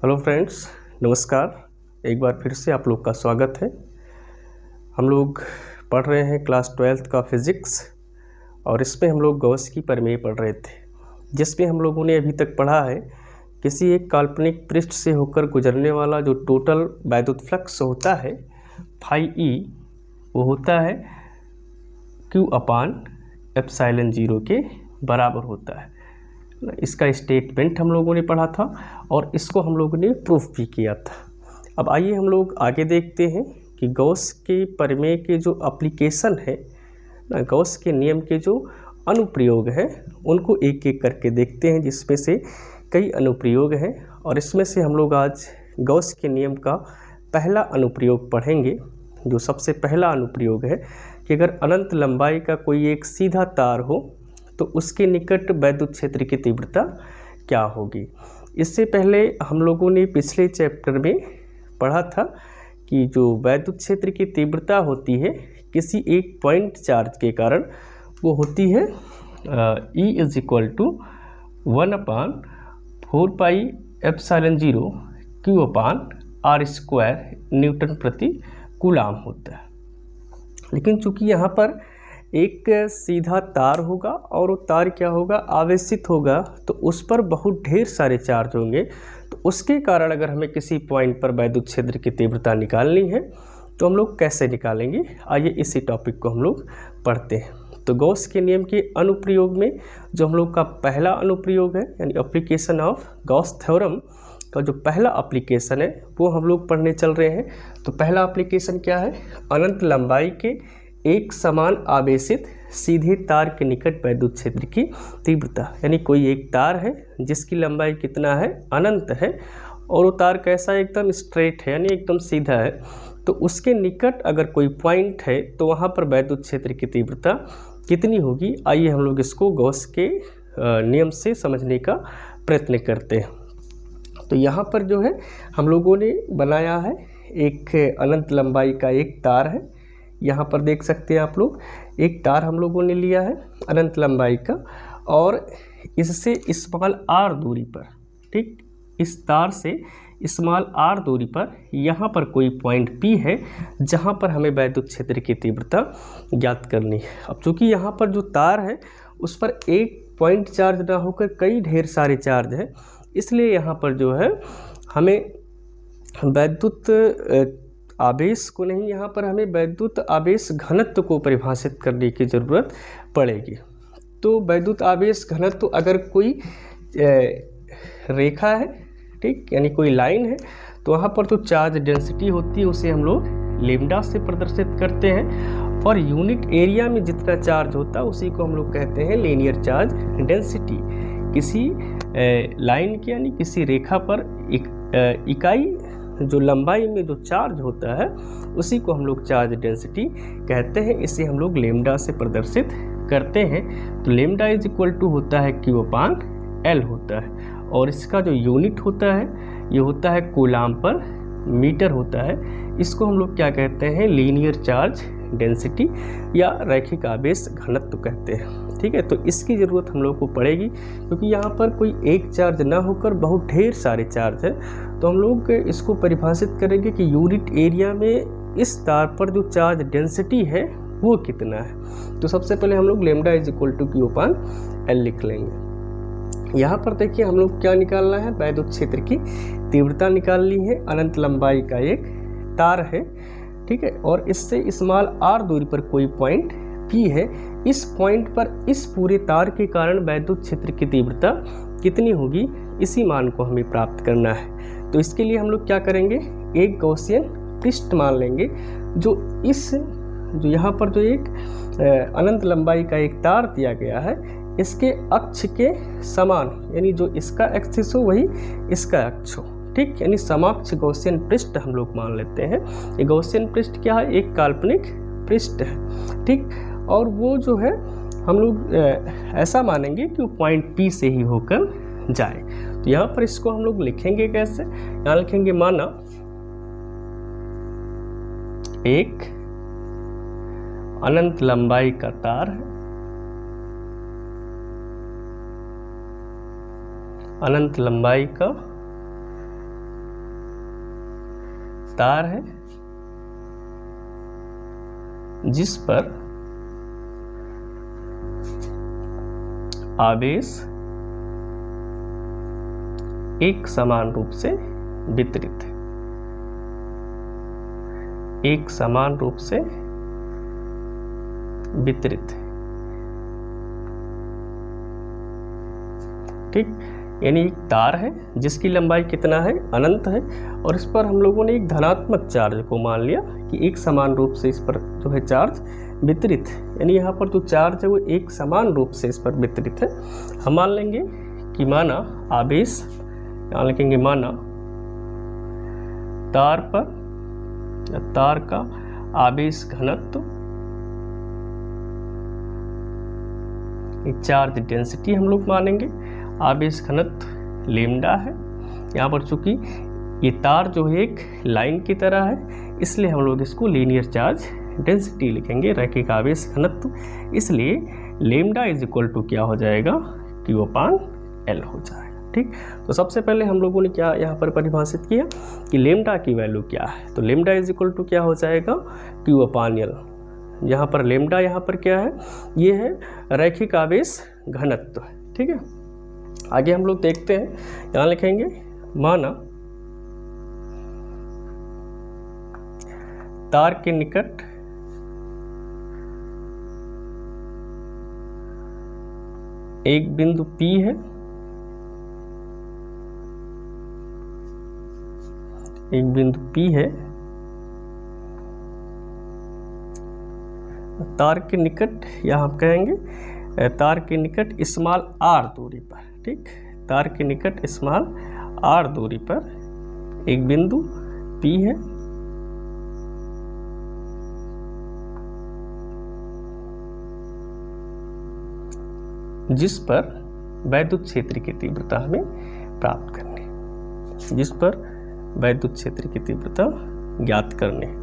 Hello friends, नमस्कार। एक बार फिर से आप लोग का स्वागत है। हम लोग पढ़ रहे हैं क्लास 12th का फिज़िक्स और इसमें हम लोग गॉस की प्रमेय पढ़ रहे थे, जिसमें हम लोगों ने अभी तक पढ़ा है किसी एक काल्पनिक पृष्ठ से होकर गुजरने वाला जो टोटल वैद्युत फ्लक्स होता है फाई ई, वो होता है Q/ε0 के बराबर होता है। इसका स्टेटमेंट हम लोगों ने पढ़ा था और इसको हम लोगों ने प्रूफ भी किया था। अब आइए हम लोग आगे देखते हैं कि गॉस के प्रमेय के जो एप्लीकेशन है ना, गॉस के नियम के जो अनुप्रयोग हैं उनको एक एक करके देखते हैं, जिसमें से कई अनुप्रयोग हैं। और इसमें से हम लोग आज गॉस के नियम का पहला अनुप्रयोग पढ़ेंगे। जो सबसे पहला अनुप्रयोग है कि अगर अनंत लंबाई का कोई एक सीधा तार हो तो उसके निकट वैद्युत क्षेत्र की तीव्रता क्या होगी। इससे पहले हम लोगों ने पिछले चैप्टर में पढ़ा था कि जो वैद्युत क्षेत्र की तीव्रता होती है किसी एक पॉइंट चार्ज के कारण, वो होती है E = 1/4πε0 Q/r² न्यूटन प्रति कूलाम होता है। लेकिन चूंकि यहाँ पर एक सीधा तार होगा और वो तार क्या होगा, आवेशित होगा, तो उस पर बहुत ढेर सारे चार्ज होंगे। तो उसके कारण अगर हमें किसी पॉइंट पर वैद्युत क्षेत्र की तीव्रता निकालनी है तो हम लोग कैसे निकालेंगे, आइए इसी टॉपिक को हम लोग पढ़ते हैं। तो गॉस के नियम के अनुप्रयोग में जो हम लोग का पहला अनुप्रयोग है, यानी एप्लीकेशन ऑफ गॉस थ्योरम का जो पहला एप्लीकेशन है वो हम लोग पढ़ने चल रहे हैं। तो पहला एप्लीकेशन क्या है, अनंत लंबाई के एक समान आवेशित सीधे तार के निकट वैद्युत क्षेत्र की तीव्रता। यानी कोई एक तार है जिसकी लंबाई कितना है, अनंत है, और वो तार कैसा है, एकदम स्ट्रेट है, यानी एकदम सीधा है। तो उसके निकट अगर कोई पॉइंट है तो वहाँ पर वैद्युत क्षेत्र की तीव्रता कितनी होगी। आइए हम लोग इसको गॉस के नियम से समझने का प्रयत्न करते हैं। तो यहाँ पर जो है हम लोगों ने बनाया है एक अनंत लंबाई का एक तार है। यहाँ पर देख सकते हैं आप लोग, एक तार हम लोगों ने लिया है अनंत लंबाई का, और इससे स्मॉल r दूरी पर, ठीक, इस तार से स्मॉल r दूरी पर यहाँ पर कोई पॉइंट P है जहाँ पर हमें वैद्युत क्षेत्र की तीव्रता ज्ञात करनी है। अब चूँकि यहाँ पर जो तार है उस पर एक पॉइंट चार्ज ना होकर कई ढेर सारे चार्ज हैं, इसलिए यहाँ पर जो है हमें वैद्युत आवेश को नहीं, यहाँ पर हमें वैद्युत आवेश घनत्व को परिभाषित करने की ज़रूरत पड़ेगी। तो वैद्युत आवेश घनत्व अगर कोई रेखा है, ठीक, यानी कोई लाइन है, तो वहाँ पर तो चार्ज डेंसिटी होती है उसे हम लोग लैम्डा से प्रदर्शित करते हैं, और यूनिट एरिया में जितना चार्ज होता है उसी को हम लोग कहते हैं लीनियर चार्ज डेंसिटी। किसी लाइन की यानी किसी रेखा पर इकाई जो लंबाई में जो चार्ज होता है उसी को हम लोग चार्ज डेंसिटी कहते हैं। इसे हम लोग लैम्डा से प्रदर्शित करते हैं। तो लैम्डा = होता है Q/L होता है, और इसका जो यूनिट होता है ये होता है कूलाम पर मीटर होता है। इसको हम लोग क्या कहते हैं, लीनियर चार्ज डेंसिटी या रैखिक आवेश घनत्व कहते हैं। ठीक है, तो इसकी ज़रूरत हम लोग को पड़ेगी क्योंकि यहाँ पर कोई एक चार्ज ना होकर बहुत ढेर सारे चार्ज है। तो हम लोग इसको परिभाषित करेंगे कि यूनिट एरिया में इस तार पर जो चार्ज डेंसिटी है वो कितना है। तो सबसे पहले हम लोग लैम्डा = Q/L लिख लेंगे। यहाँ पर देखिए हम लोग क्या निकालना है, वैद्युत क्षेत्र की तीव्रता निकालनी है। अनंत लंबाई का एक तार है, ठीक है, और इससे स्मॉल r दूरी पर कोई पॉइंट P है। इस पॉइंट पर इस पूरे तार के कारण वैद्युत क्षेत्र की तीव्रता कितनी होगी, इसी मान को हमें प्राप्त करना है। तो इसके लिए हम लोग क्या करेंगे, एक गॉसियन पृष्ठ मान लेंगे जो यहाँ पर जो एक अनंत लंबाई का एक तार दिया गया है इसके अक्ष के समान, यानी जो इसका एक्सिस हो वही इसका अक्ष हो, ठीक, यानी समाक्ष गॉसियन पृष्ठ हम लोग मान लेते हैं। ये गॉसियन पृष्ठ क्या है, एक काल्पनिक पृष्ठ है, ठीक, और वो जो है हम लोग ऐसा मानेंगे कि वो पॉइंट P से ही होकर जाए। तो यहाँ पर इसको हम लोग लिखेंगे कैसे, यहाँ लिखेंगे माना एक अनंत लंबाई का तार है, अनंत लंबाई का तार है जिस पर आवेश एक समान रूप से वितरित है, एक समान रूप से वितरित है। ठीक, यानी एक तार है जिसकी लंबाई कितना है, अनंत है, और इस पर हम लोगों ने एक धनात्मक चार्ज को मान लिया कि एक समान रूप से इस पर जो है चार्ज वितरित है, यानी यहाँ पर जो चार्ज है वो एक समान रूप से इस पर वितरित है। हम मान लेंगे कि माना आवेश, यहाँ लिखेंगे माना तार पर या तार का आवेश घनत्व, चार्ज डेंसिटी हम लोग मानेंगे, आवेश घनत्व लैम्डा है। यहाँ पर चूंकि ये तार जो है एक लाइन की तरह है, इसलिए हम लोग इसको लीनियर चार्ज डेंसिटी लिखेंगे, रैखिक आवेश घनत्व, इसलिए लैम्डा इज इक्वल टू क्या हो जाएगा, Q/L हो जाएगा। ठीक, तो सबसे पहले हम लोगों ने क्या यहाँ पर परिभाषित किया कि लैम्डा की वैल्यू क्या है, तो लैम्डा इज इक्वल टू क्या हो जाएगा, Q/L। यहाँ पर लैम्डा यहाँ पर क्या है, ये है रैखिक आवेश घनत्व। ठीक है, आगे हम लोग देखते हैं, यहाँ लिखेंगे माना तार के निकट एक बिंदु P है, एक बिंदु P है, तार के निकट, यहाँ आप कहेंगे तार के निकट स्मॉल r दूरी पर। ठीक, तार के निकट स्मॉल r दूरी पर एक बिंदु P है, जिस पर वैद्युत क्षेत्र की तीव्रता हमें प्राप्त करनी है, जिस पर वैद्युत क्षेत्र की तीव्रता ज्ञात करनी है।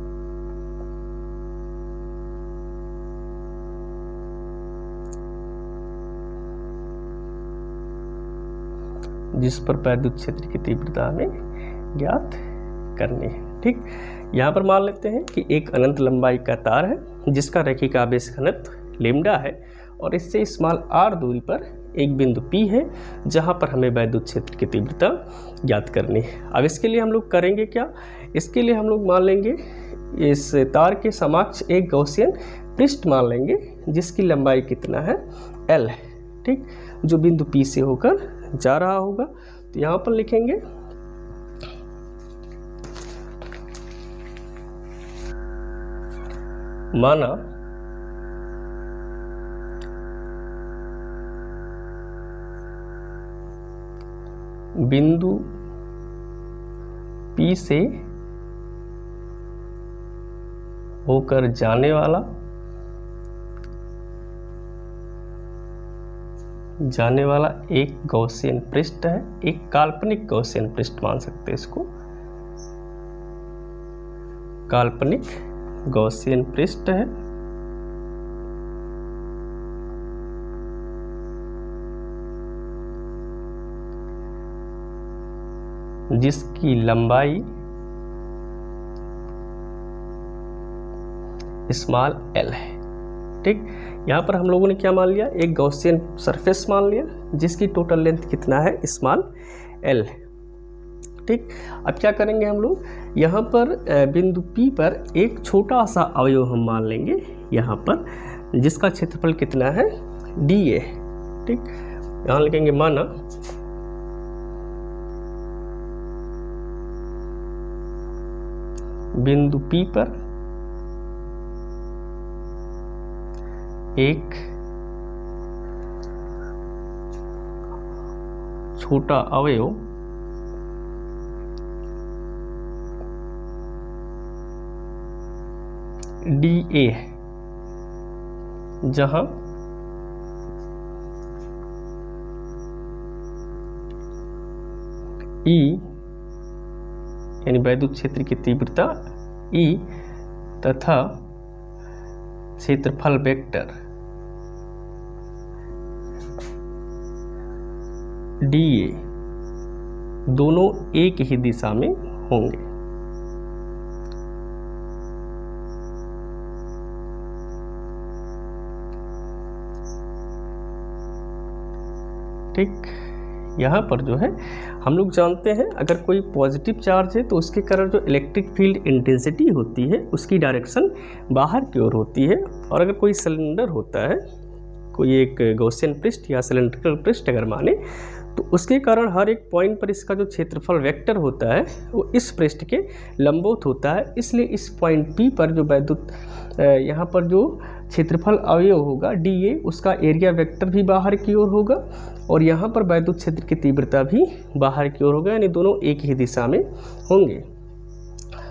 जिस पर वैद्युत क्षेत्र की तीव्रता हमें ज्ञात करनी है। ठीक, यहाँ पर मान लेते हैं कि एक अनंत लंबाई का तार है जिसका रैखिक आवेश घनत्व लैम्डा है, और इससे स्मॉल r दूरी पर एक बिंदु P है जहाँ पर हमें वैद्युत क्षेत्र की तीव्रता ज्ञात करनी है। अब इसके लिए हम लोग करेंगे क्या, इसके लिए हम लोग मान लेंगे इस तार के समक्ष एक गॉसियन पृष्ठ मान लेंगे जिसकी लंबाई कितना है, L है। ठीक, जो बिंदु P से होकर जा रहा होगा, तो यहाँ पर लिखेंगे माना बिंदु P से होकर जाने वाला एक गॉसियन पृष्ठ है, एक काल्पनिक गॉसियन पृष्ठ मान सकते हैं इसको, काल्पनिक गॉसियन पृष्ठ है, जिसकी लंबाई स्मॉल l है। ठीक, यहाँ पर हम लोगों ने क्या मान लिया, एक गॉसियन सरफेस मान लिया जिसकी टोटल लेंथ कितना है, स्मॉल l। ठीक, अब क्या करेंगे हम लोग, यहाँ पर बिंदु P पर एक छोटा सा अवयव हम मान लेंगे यहाँ पर, जिसका क्षेत्रफल कितना है, dA। ठीक, यहाँ लिखेंगे माना बिंदु P पर एक छोटा अवयव dA है, जहां E यानी वैद्युत क्षेत्र की तीव्रता E तथा क्षेत्रफल वेक्टर dA दोनों एक ही दिशा में होंगे। ठीक। यहाँ पर जो है हम लोग जानते हैं अगर कोई पॉजिटिव चार्ज है तो उसके कारण जो इलेक्ट्रिक फील्ड इंटेंसिटी होती है उसकी डायरेक्शन बाहर की ओर होती है। और अगर कोई सिलेंडर होता है, कोई एक गॉसियन पृष्ठ या सिलेंड्रिकल पृष्ठ अगर माने, तो उसके कारण हर एक पॉइंट पर इसका जो क्षेत्रफल वेक्टर होता है वो इस पृष्ठ के लंबवत होता है। इसलिए इस पॉइंट P पर जो वैद्युत यहाँ पर जो क्षेत्रफल अवयव होगा dA, उसका एरिया वेक्टर भी बाहर की ओर होगा और यहाँ पर वैद्युत क्षेत्र की तीव्रता भी बाहर की ओर होगा, यानी दोनों एक ही दिशा में होंगे,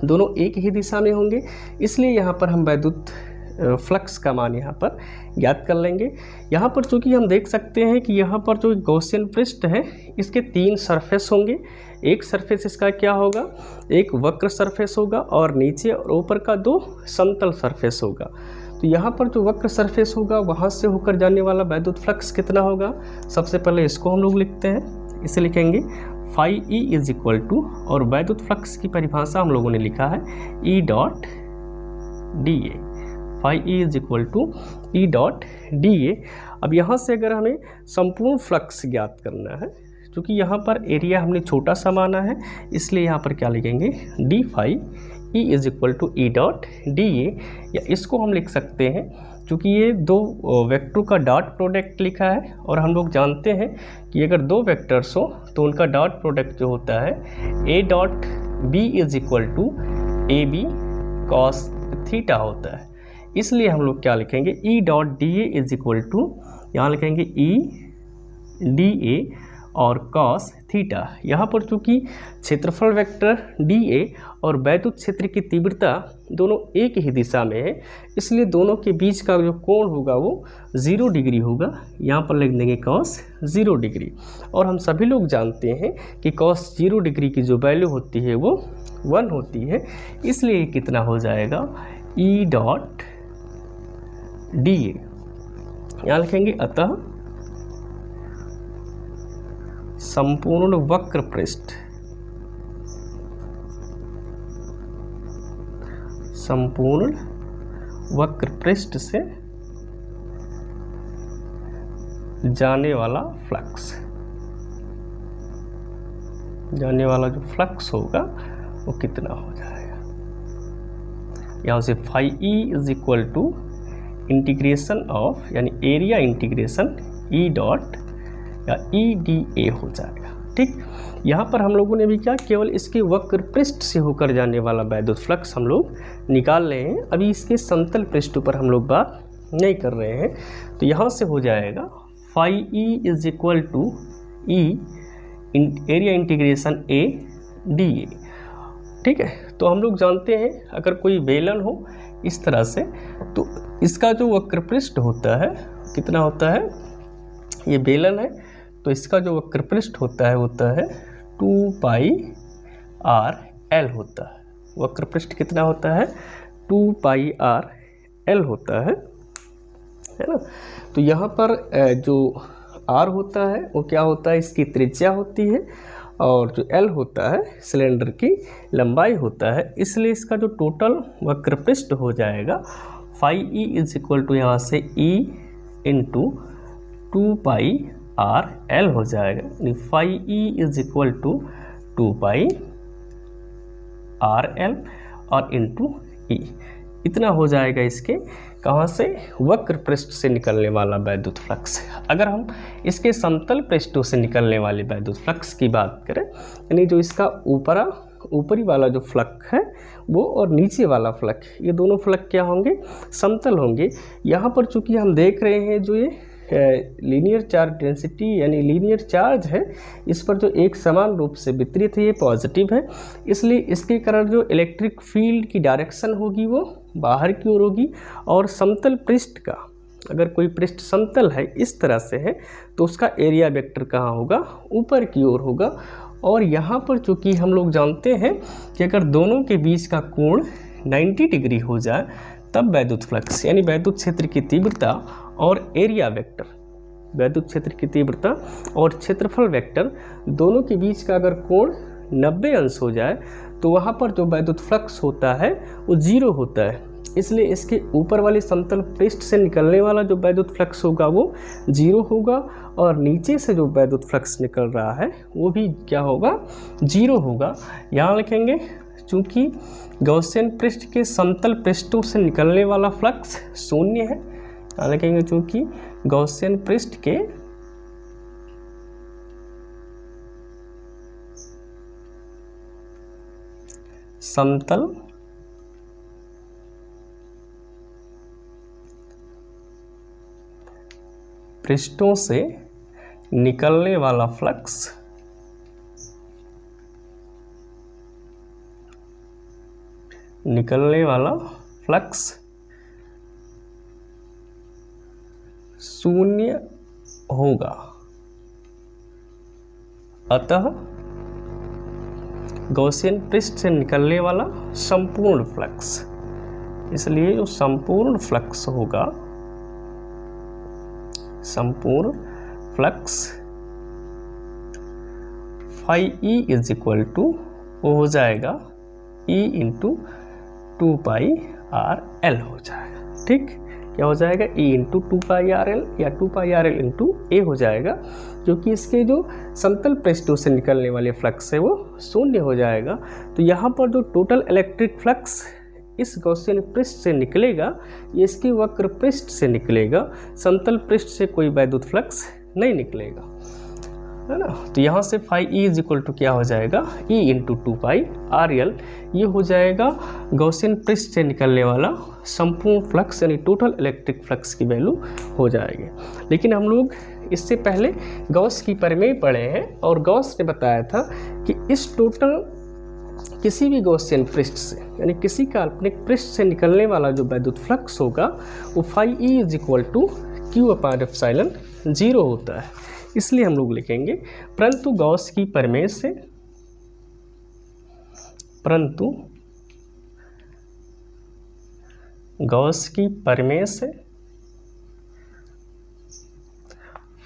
दोनों एक ही दिशा में होंगे। इसलिए यहाँ पर हम वैद्युत फ्लक्स का मान यहाँ पर ज्ञात कर लेंगे। यहाँ पर चूँकि हम देख सकते हैं कि यहाँ पर जो गॉसियन पृष्ठ है इसके 3 सरफेस होंगे। एक सरफेस इसका क्या होगा, एक वक्र सरफेस होगा और नीचे और ऊपर का 2 समतल सरफेस होगा। तो यहाँ पर जो वक्र सरफेस होगा वहाँ से होकर जाने वाला वैद्युत फ्लक्स कितना होगा, सबसे पहले इसको हम लोग लिखते हैं। इसे लिखेंगे phi E is equal to, और वैद्युत फ्लक्स की परिभाषा हम लोगों ने लिखा है E dot D A, phi E is equal to E dot D A. अब यहाँ से अगर हमें संपूर्ण फ्लक्स ज्ञात करना है, क्योंकि यहाँ पर एरिया हमने छोटा सा माना है, इसलिए यहाँ पर क्या लिखेंगे D phi E is equal to E dot D A, या इसको हम लिख सकते हैं क्योंकि ये 2 वेक्टर का डॉट प्रोडक्ट लिखा है और हम लोग जानते हैं कि अगर 2 वेक्टर्स हो तो उनका डॉट प्रोडक्ट जो होता है A dot B is equal to A B cos theta होता है। इसलिए हम लोग क्या लिखेंगे E dot D A is equal to, यहाँ लिखेंगे ई डी ए और कॉस थीटा। यहाँ पर चूँकि क्षेत्रफल वेक्टर डी ए और वैद्युत क्षेत्र की तीव्रता दोनों एक ही दिशा में है, इसलिए दोनों के बीच का जो कोण होगा वो 0 डिग्री होगा। यहाँ पर लिख देंगे कॉस 0 डिग्री। और हम सभी लोग जानते हैं कि कॉस 0 डिग्री की जो वैल्यू होती है वो 1 होती है, इसलिए कितना हो जाएगा ई डॉट डी ए। यहाँ लिखेंगे अतः संपूर्ण वक्र पृष्ठ, संपूर्ण वक्र पृष्ठ से जाने वाला फ्लक्स, जाने वाला जो फ्लक्स होगा वो कितना हो जाएगा। यहाँ से phi E is equal to integration of, यानी एरिया इंटीग्रेशन ई डॉट या ई डी ए हो जाएगा। ठीक, यहाँ पर हम लोगों ने भी क्या, केवल इसके वक्र पृष्ठ से होकर जाने वाला वैद्युत फ्लक्स हम लोग निकाल रहे हैं, अभी इसके समतल पृष्ठ पर हम लोग बात नहीं कर रहे हैं। तो यहाँ से हो जाएगा phi E is equal to E area integration A D A. ठीक है, तो हम लोग जानते हैं अगर कोई बेलन हो इस तरह से, तो इसका जो वक्र पृष्ठ होता है कितना होता है, ये बेलन है तो इसका जो वक्र पृष्ठ होता है 2 पाई आर एल होता है। वक्र पृष्ठ कितना होता है 2 पाई आर एल होता है ना। तो यहाँ पर जो आर होता है वो क्या होता है, इसकी त्रिज्या होती है, और जो एल होता है सिलेंडर की लंबाई होता है, इसलिए इसका जो टोटल वक्र पृष्ठ हो जाएगा phi E is equal to यहाँ से E into 2 pi R L हो जाएगा, यानी phi E is equal to 2 pi R L और इंटू ई। इतना हो जाएगा इसके कहाँ से, वक्र पृष्ठ से निकलने वाला वैद्युत फ्लक्स। अगर हम इसके समतल पृष्ठों से निकलने वाले वैद्युत फ्लक्स की बात करें, यानी जो इसका ऊपरी वाला जो फ्लक है वो और नीचे वाला फ्लक, ये दोनों फ्लक क्या होंगे, समतल होंगे। यहाँ पर चूँकि हम देख रहे हैं जो ये लीनियर चार्ज डेंसिटी यानी लीनियर चार्ज है, इस पर जो एक समान रूप से वितरित है, ये पॉजिटिव है, इसलिए इसके कारण जो इलेक्ट्रिक फील्ड की डायरेक्शन होगी वो बाहर की ओर होगी। और समतल पृष्ठ का, अगर कोई पृष्ठ समतल है इस तरह से है तो उसका एरिया वेक्टर कहाँ होगा, ऊपर की ओर होगा। और यहाँ पर चूँकि हम लोग जानते हैं कि अगर दोनों के बीच का कोण 90 डिग्री हो जाए तब वैद्युत फ्लक्स यानी वैद्युत क्षेत्र की तीव्रता और एरिया वेक्टर, वैद्युत क्षेत्र की तीव्रता और क्षेत्रफल वेक्टर दोनों के बीच का अगर कोण 90 अंश हो जाए तो वहाँ पर जो वैद्युत फ्लक्स होता है वो 0 होता है। इसलिए इसके ऊपर वाले समतल पृष्ठ से निकलने वाला जो वैद्युत फ्लक्स होगा वो 0 होगा, और नीचे से जो वैद्युत फ्लक्स निकल रहा है वो भी क्या होगा, 0 होगा। यहाँ लिखेंगे चूँकि गॉसियन पृष्ठ के समतल पृष्ठों से निकलने वाला फ्लक्स 0 है। यहाँ लिखेंगे चूँकि गॉसियन पृष्ठ के समतल पृष्ठों से निकलने वाला फ्लक्स शून्य होगा। अतः गॉसियन पृष्ठ से निकलने वाला संपूर्ण फ्लक्स, इसलिए जो संपूर्ण फ्लक्स होगा, संपूर्ण flux phi E is equal to वो हो जाएगा E इंटू 2πRL हो जाएगा। ठीक, क्या हो जाएगा, E इंटू 2πRL या 2πRL इंटू A हो जाएगा, क्योंकि इसके जो समतल पृष्ठों से निकलने वाले फ्लक्स है वो 0 हो जाएगा। तो यहाँ पर जो टोटल इलेक्ट्रिक फ्लक्स इस गॉसियन पृष्ठ से निकलेगा ये इसके वक्र पृष्ठ से निकलेगा, समतल पृष्ठ से कोई वैद्युत फ्लक्स नहीं निकलेगा, है ना। तो यहाँ से phi E is equal to क्या हो जाएगा, E इंटू 2πRL, ये हो जाएगा गॉसियन पृष्ठ से निकलने वाला संपूर्ण फ्लक्स यानी टोटल इलेक्ट्रिक फ्लक्स की वैल्यू हो जाएगी। लेकिन हम लोग इससे पहले गॉस की प्रमेय पढ़े हैं और गॉस ने बताया था कि इस टोटल किसी भी गॉसियन पृष्ठ से यानी किसी काल्पनिक पृष्ठ से निकलने वाला जो वैद्युत फ्लक्स होगा वो phi E is equal to Q upon epsilon 0 होता है। इसलिए हम लोग लिखेंगे परंतु गॉस की प्रमेय से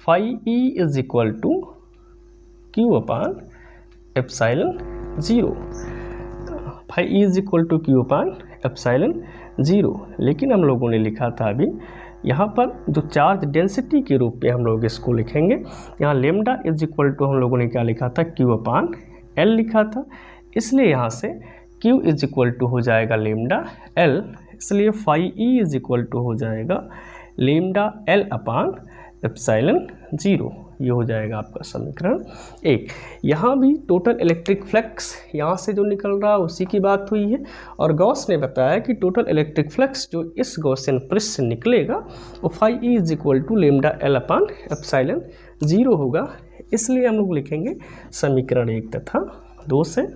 phi E is equal to Q upon epsilon 0, phi E is equal to Q upon epsilon 0। लेकिन हम लोगों ने लिखा था अभी यहाँ पर जो चार्ज डेंसिटी के रूप में हम लोग इसको लिखेंगे, यहाँ लेमडा इज इक्वल टू हम लोगों ने क्या लिखा था, क्यू अपॉन एल लिखा था। इसलिए यहाँ से क्यू इज इक्वल टू हो जाएगा लेमडा एल, इसलिए phi E is equal to हो जाएगा लेमडा एल अपॉन एप्सिलॉन 0। ये हो जाएगा आपका समीकरण 1। यहाँ भी टोटल इलेक्ट्रिक फ्लक्स यहाँ से जो निकल रहा है उसी की बात हुई है, और गॉस ने बताया कि टोटल इलेक्ट्रिक फ्लक्स जो इस गॉसियन पृष्ठ से निकलेगा वो phi E is equal to lambda L upon epsilon 0 होगा। इसलिए हम लोग लिखेंगे समीकरण 1 तथा 2 से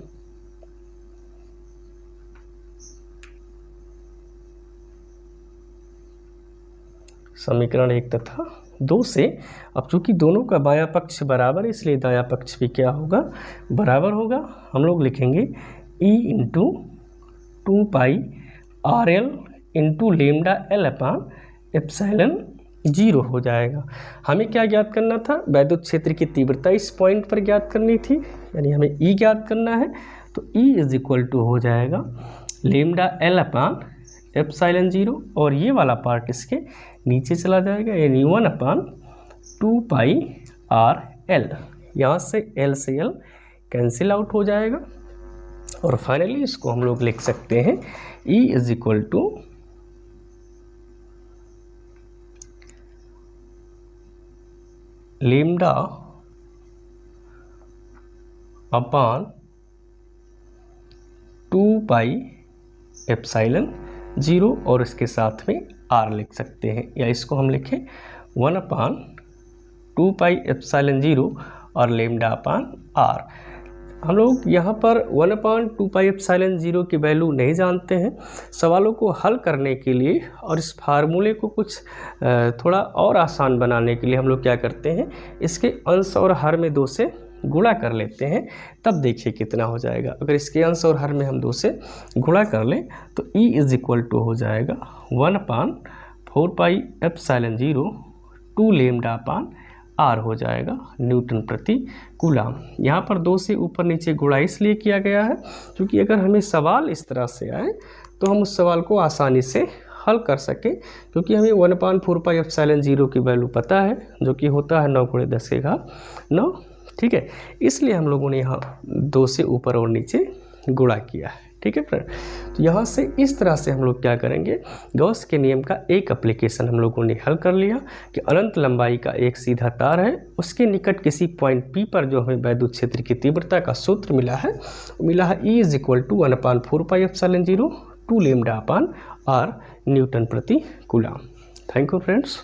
समीकरण 1 तथा 2 से। अब चूंकि दोनों का बायां पक्ष बराबर है इसलिए दायां पक्ष भी क्या होगा, बराबर होगा। हम लोग लिखेंगे E into 2πRL into lambda L upon epsilon 0 हो जाएगा। हमें क्या ज्ञात करना था, वैद्युत क्षेत्र की तीव्रता इस पॉइंट पर ज्ञात करनी थी, यानी हमें E ज्ञात करना है। तो E इज इक्वल टू हो जाएगा लेमडा एल अपॉन एप्सिलॉन 0, और ये वाला पार्ट इसके नीचे चला जाएगा, यानी 1 अपॉन 2πRL। यहाँ से L से L कैंसिल आउट हो जाएगा, और फाइनली इसको हम लोग लिख सकते हैं E is equal to lambda upon 2π epsilon 0, और इसके साथ में R लिख सकते हैं, या इसको हम लिखें 1 अपॉन 2π एप्सिलॉन 0 और लेमडा अपॉन R। हम लोग यहाँ पर 1 अपॉन 2π एप्सिलॉन 0 की वैल्यू नहीं जानते हैं। सवालों को हल करने के लिए और इस फार्मूले को कुछ थोड़ा और आसान बनाने के लिए हम लोग क्या करते हैं, इसके अंश और हर में 2 से गुणा कर लेते हैं, तब देखिए कितना हो जाएगा। अगर इसके अंश और हर में हम 2 से गुणा कर लें तो E इज इक्वल टू हो जाएगा 1 upon 4π epsilon 0 2 lambda upon R हो जाएगा न्यूटन प्रति कूलम। यहाँ पर 2 से ऊपर नीचे गुणा इसलिए किया गया है क्योंकि अगर हमें सवाल इस तरह से आए तो हम उस सवाल को आसानी से हल कर सकें, क्योंकि हमें 1/4πε0 की वैल्यू पता है, जो कि होता है 9 × 10⁹ ठीक है। इसलिए हम लोगों ने यहाँ 2 से ऊपर और नीचे गुणा किया है, ठीक है फ्रेंड। तो यहाँ से इस तरह से हम लोग क्या करेंगे, गॉस के नियम का एक एप्लीकेशन हम लोगों ने हल कर लिया कि अनंत लंबाई का एक सीधा तार है, उसके निकट किसी पॉइंट P पर जो हमें वैद्युत क्षेत्र की तीव्रता का सूत्र मिला है E = 1/4πε0 2 λ/r न्यूटन प्रति कूलम। Thank you friends.